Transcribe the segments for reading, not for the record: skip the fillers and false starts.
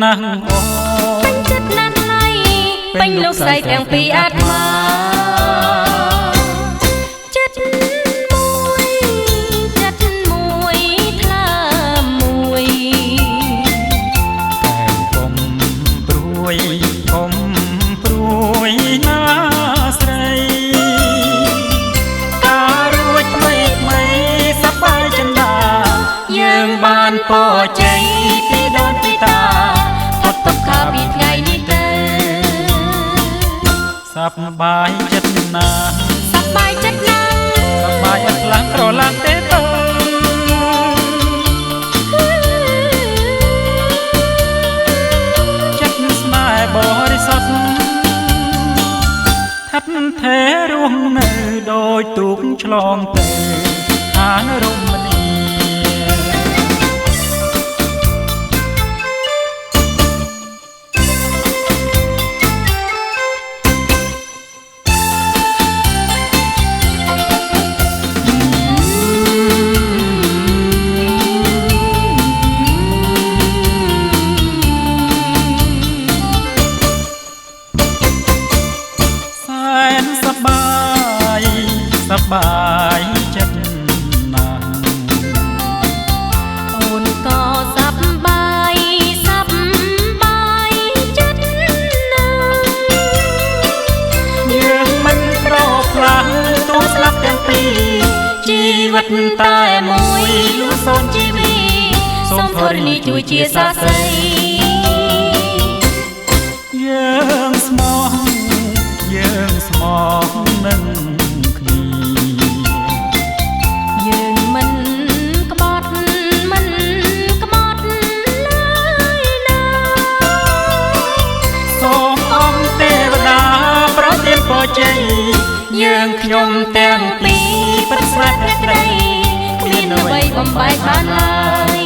ណាស់អូនពេញចិត្តណាស់ថ្លៃពេញលោកស្រីទាំងពីរអាត្មាចិត្តមួយថ្លើមមួយតែកុំព្រួយកុំព្រួយណាស្រីការរួចថ្មីថ្មីសប្បាយចិន្តាយើងបានពរជ័យពីដូនពីតាផុតទុក្ខពីថ្ងៃនេះទៅសប្បាយចិត្តណាស់សប្បាយចិត្តណាស់សប្បាយអត់ខ្លាំងក្រឡាំទេទៅចិត្តស្នេហ៍បរិសុទ្ធថាត់ថេរស់នៅដោយទូកឆ្លងទៅអានរមណីសប្បាយចិត្តណាស់អូនក៏សប្បាយចិត្តណាស់យើងមិនប្រផ្លាស់ទូស្លាប់ទាំងពីរជីវិតតែមួយលុះសូនជីវីសូមធរណីជួយជាសាស្ត្រីយើងស្មោះនឹងយើងខ្ញុំទាំងពីរពិតស្រាប់តែក្តីគ្មានអ្វីបំបែកបានឡើយ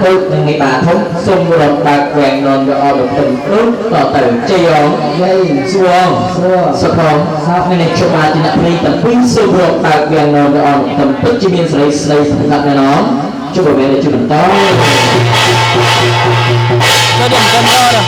thôi ngày bà thống xung rộng bạc vàng non cho ở được từng nước tỏ tử chây ống dây xuông sập hồng ngày này cho bà thì nặng đi tận quyến xung rộng bạc vàng non cho ở tầm tức chi biên sợi sợi thật là nó cho bà về để cho mình to cho điểm cân to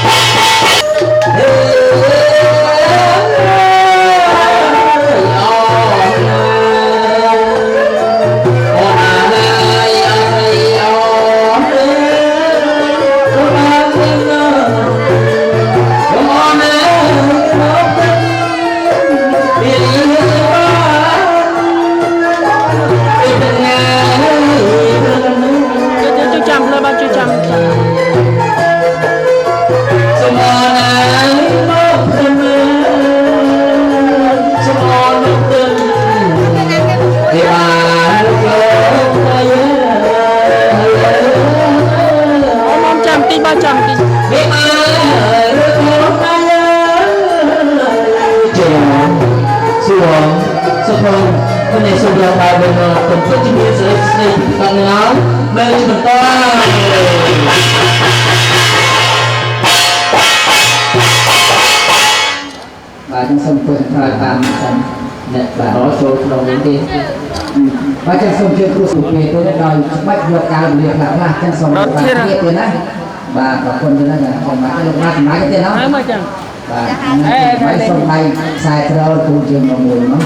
rồi cái này xong rồi bài bên tổng kết chi biên sẽ tặng áo bên cho mình to bà trong sông quên thời tạm xong nè bà đó cho đầu đến đi bà trong sông chưa cua sụp về tôi đã đòi bắt vô cao liệt là bà trong sông bà kia tiền đấy bà cóคนnhư thế này còn bà cái lục ba thì máy cái tiền đó bà máy sông này xài theo tu trường vào mùi nó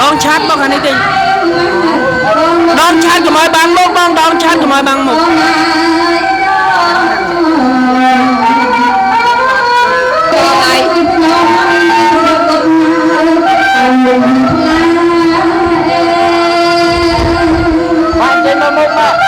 đón chat bác anh ấy đi đón chat của mọi bạn một bang đón chat của mọi bạn một bạn trên mà một mà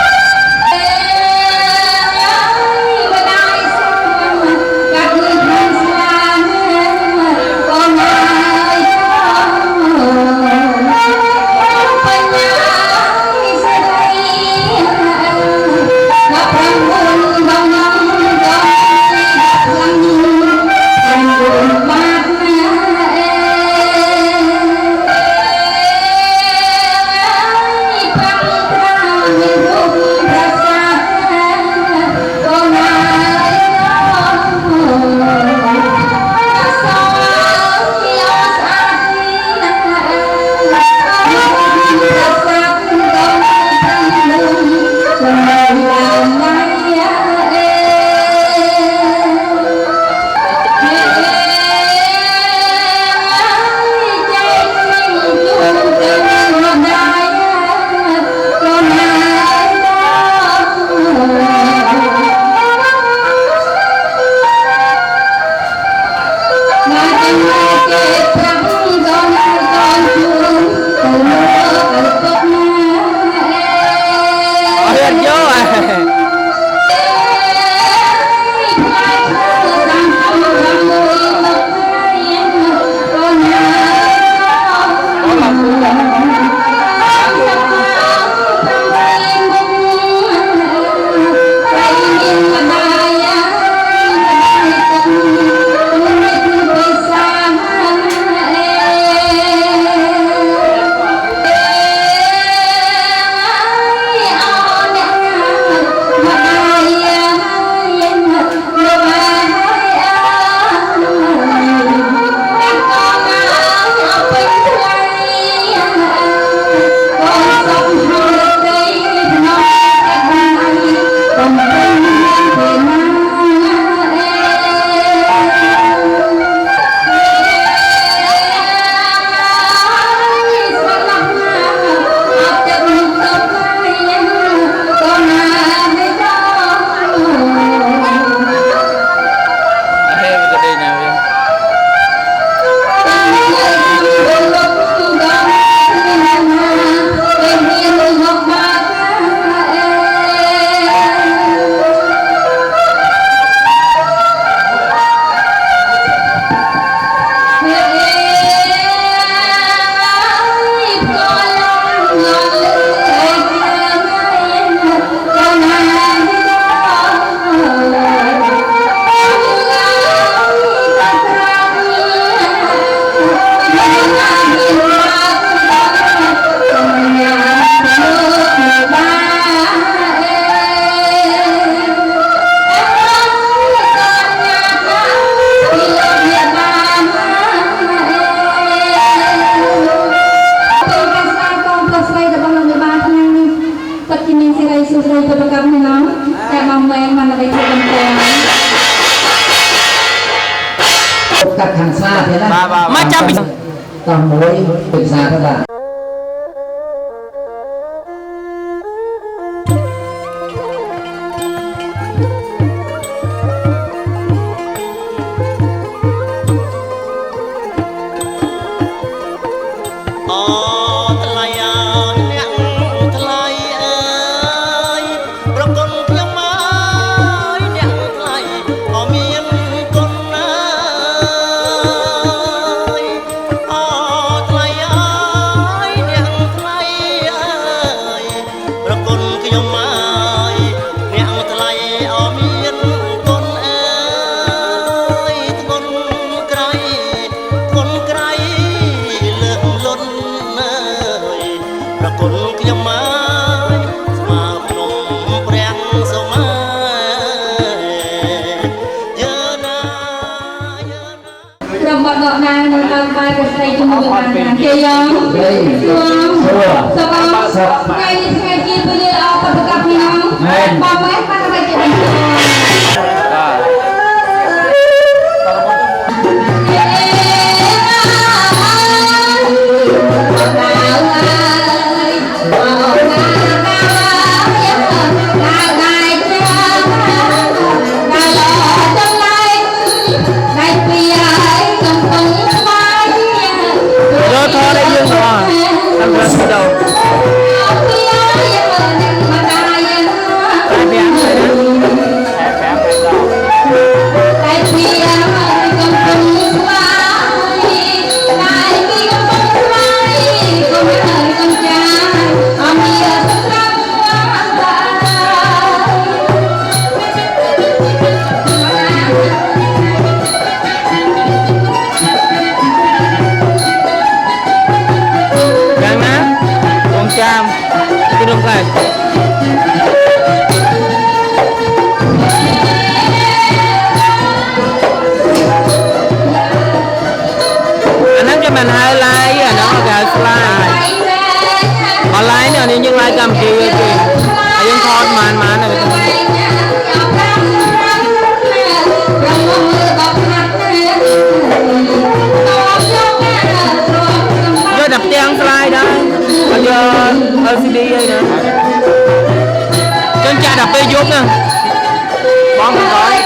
cắt hàng xa thế này mà chăm còn mối bình xa các bạn Bye. มกันอันนั้นจะเป็นไฮไลท์อ่ะเนาะกับสไลด์ออนไลน์เนี่ยนี่ยังไลน์กำกีเลยจริงยังทอดมันอะไรไปตรงนี้เยอะดับเตียงสไลด์ได้เยอะ LCD เลยนะจนจ่าดับไปยุบนะบ้องมันร้อย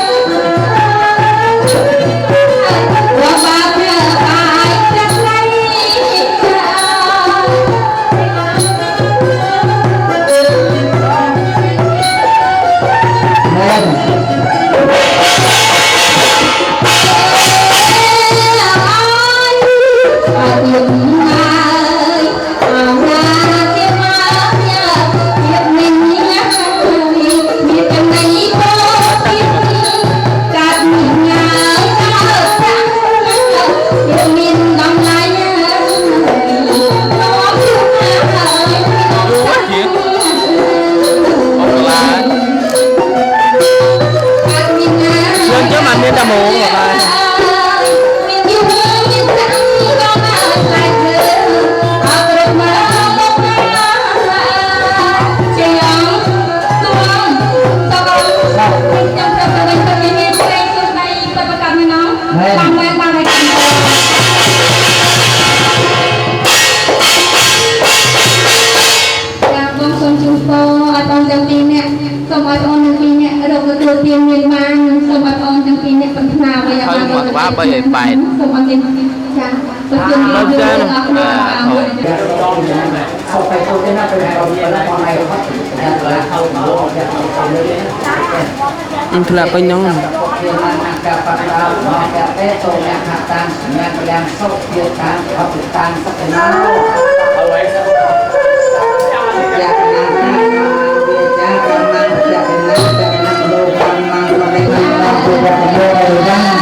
ไปไปสมบัติจ้าประจุเราเจอเข้าไปตัวได้น่าเป็นเราเรียนแล้วตอนไหนครับเข้าอินทราไปน้องกับปากเราจะเตะโตเนี่ยขาดตังงานแรงโซ่เดียวกันเอาติดตังสักน้อยเอาไว้สักอยากนานอยากนานอยากนานอยากนานดูความมันเราไม่ได้ดูแบบโง่ยัง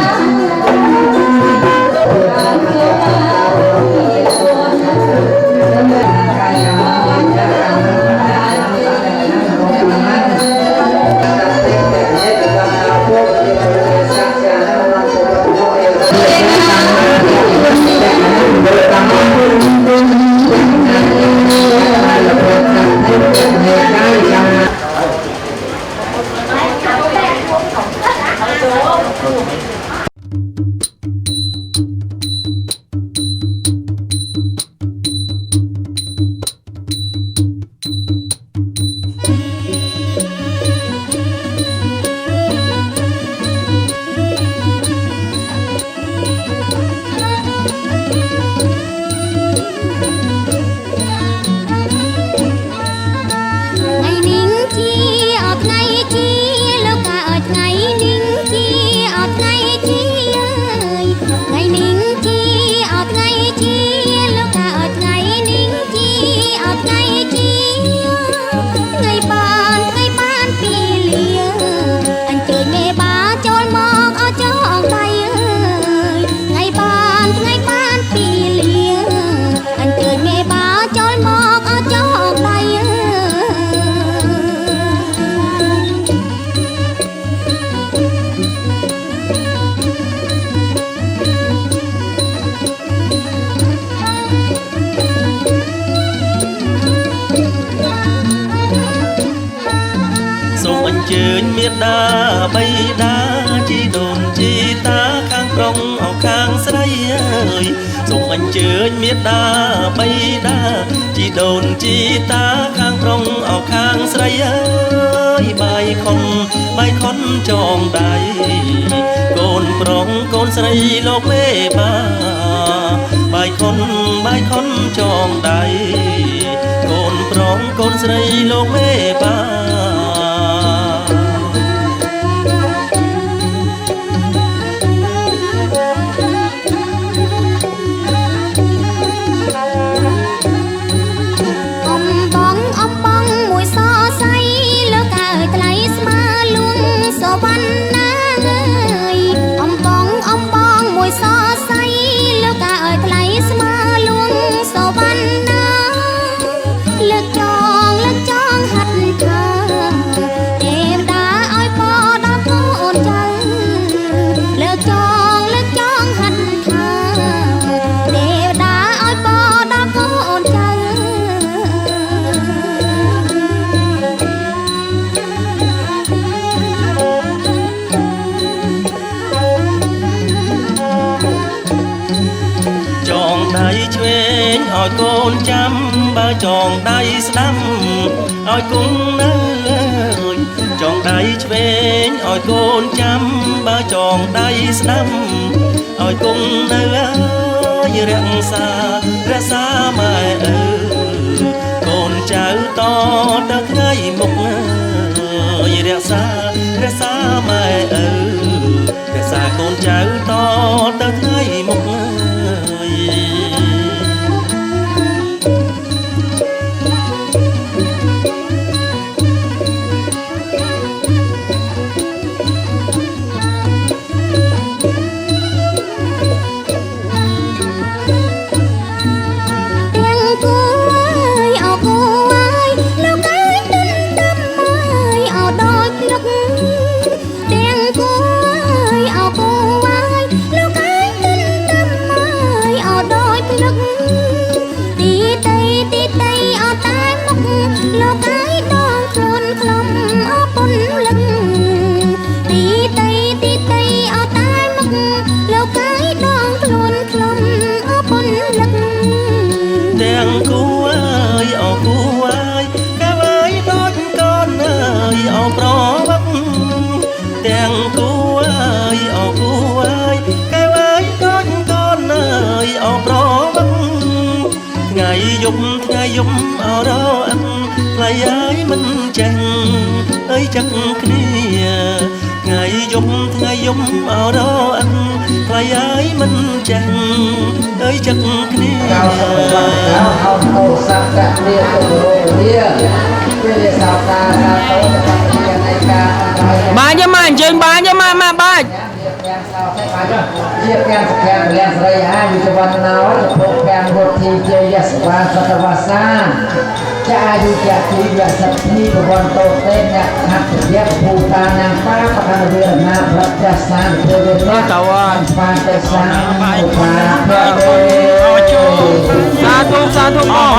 មេដាបៃតាជីដូនជីតាខាងប្រុងអោខាងស្រីអើយសូមអញ្ជើញមេដាបៃតាជីដូនជីតាខាងប្រុងអោខាងស្រីអើយបាយខុនចងដៃកូនប្រុងកូនស្រីលោកមេបាបាយខុនចងដៃកូនប្រុងកូនស្រីលោកមេបាលើកចង កូនចាំបើចងដៃស្ដាំឲ្យគង់នៅចងដៃឆ្វេងឲ្យកូនចាំបើចងដៃស្ដាំឲ្យគង់នៅរក្សាម៉ែកូនចៅតទៅថ្ងៃមុខរក្សាម៉ែរក្សាកូនចៅតទៅថ្ងៃមុខទាំងគូអើយអគូអើយកែវអើយដូចកូនអើយអោប្រវឹកទាំងគូអើយអគូអើយកែវអើយដូចកូនអើយអោប្រវឹកថ្ងៃយប់អរអិនថ្លៃអើយមិនចេះអើយចឹកគ្នាថ្ងៃយប់អរអិនថ្លៃអើយមិនចេះអើយចឹកគ្នា អូសាកានេះទៅនេះពេលសាតាទៅទៅនៃការបានយម៉ាអញ្ជើញបានយម៉ាបាច់ជាការសកម្មលៀងស្រីអាយុវណ្ណោពុកកាំវុធីជាយសវាសតវាសាចាយុជាទីវសទីប្រវត្តិតេអ្នកហាត់យៈភូតានាងបាបកណ្ដវិរណាប្រតិសានទេវេណាតវ៉ាបានទេសានឧបាភៈសាធុអ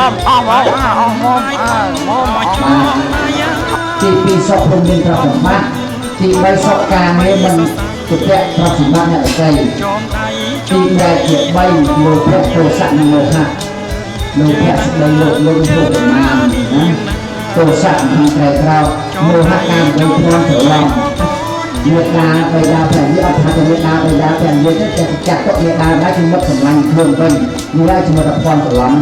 ទីពីសុខមិនមានប្រតិបត្តិទី3សុខការងារមិនជាប្រតិបត្តិអ្នកស្រីទីដែលជា3លោភៈទោសៈនិងមោហៈលោភៈស្ដីលោកលំពុទ្ធមានណាទោសៈខាងក្រៅក្រៅមោហៈការបីភ្នំច្រឡំមេដាបៃតាព្រះយអត់ថាមេដាបៃតាព្រះយទៅចាក់ទុកមេដាដែរគឺមុខសម្លាញ់ខ្លួនវិញនេះហើយជាមុខភ័ណ្ឌច្រឡំ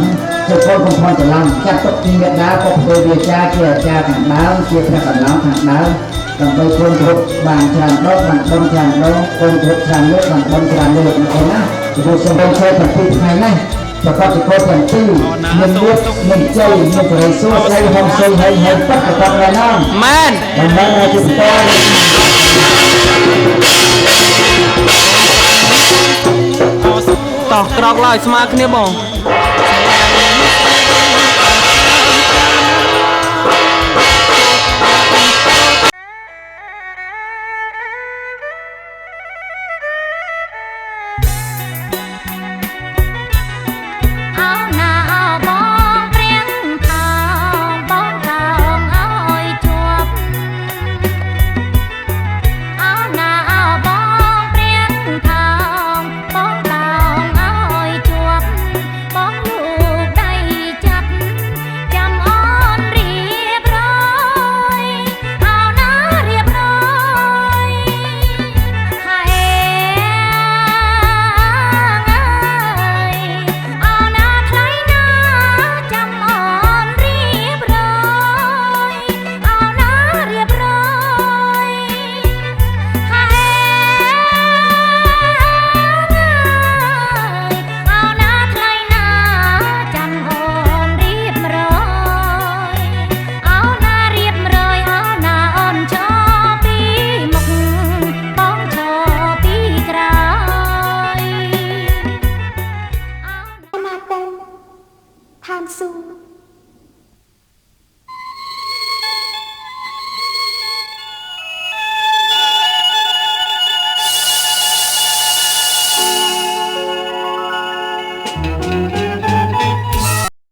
ជាពលកំភ័ណ្ឌច្រឡំចាក់ទុកពីមេដាពុទ្ធវិជ្ជាជាអាចារ្យខាងដើមជាព្រះកណ្ដោខាងដើមដើម្បីគុណគ្រប់បានច្រើនដកបានបុណ្យច្រើនដកគុណគ្រប់ច្រើនលើកបានបុណ្យច្រើនលើកអូនណាគឺសូមបងជួយប្រតិថ្ងៃនេះប្រកបជាពលទាំងពីរមានលួតមានជ័យមានបរិសុទ្ធស្អីហងស្អីហើយពិតប្រកបណែនាំមែនមិនមែនជាបន្តតោះក្រោកឡើយស្មើគ្នាបង